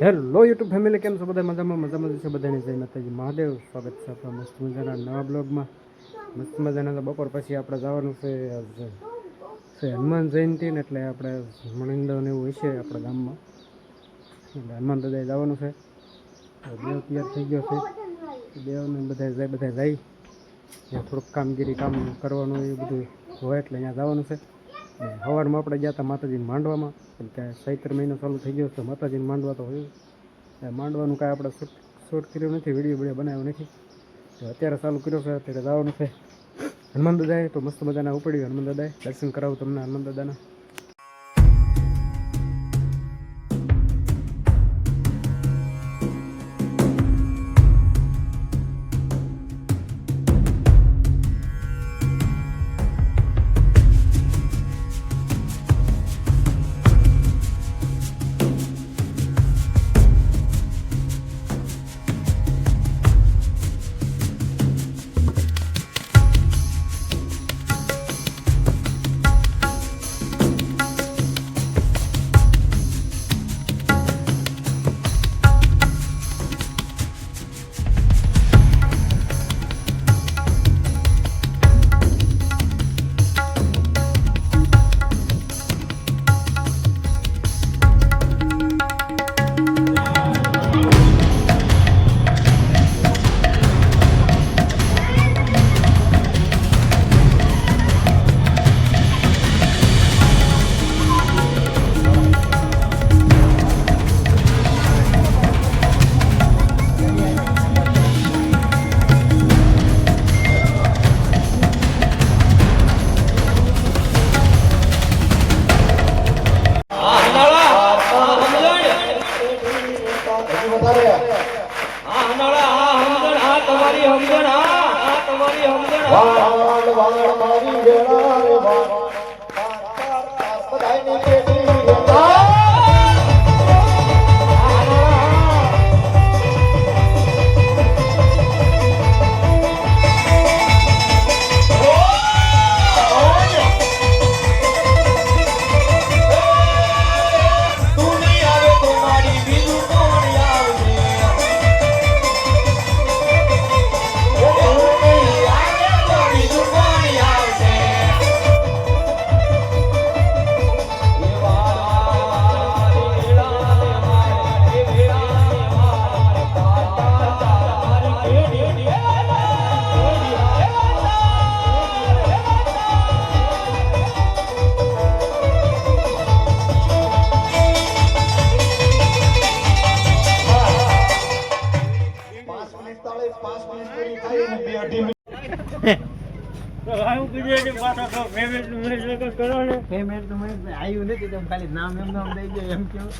Hello YouTube family, કેમ છો બધા? મજામાં છે બધાને. જય માતાજી મહાદેવ. સ્વાગત છે આપણા મસ્ત મજાના નવા બ્લોગમાં. મસ્ત મજાના બપોર પછી આપણે જવાનું છે હનુમાન જયંતિ ને, એટલે આપણે મણિંદન એવું હશે આપણા ગામમાં, એટલે હનુમાન દાદાએ જવાનું છે. દેવ તૈયાર થઈ ગયો છે. દેવને બધા જાય ત્યાં થોડુંક કામ કરવાનું એ બધું હોય, એટલે અહીંયા જવાનું છે. સવારમાં આપણે ગયા હતા માતાજીને માંડવામાં, કેમ કે ચૈત્ર મહિનો ચાલુ થઈ ગયો છે. માતાજીને માંડવા તો હોય, માંડવાનું કાંઈ આપણે શૂટ કર્યું નથી, વિડીયો બનાવ્યો નથી. તો અત્યારે ચાલુ કર્યો છે. અત્યારે જવાનું છે હનુમાન દાદાએ. તો મસ્ત મજાના ઉપડ્યું હનુમાન દાદાએ. દર્શન કરાવું તમને હનુમાન દાદાના. પેમેન્ટ તો મને આવ્યું નથી, તમે ખાલી નામ એમ દઈ દો એમ કેવું.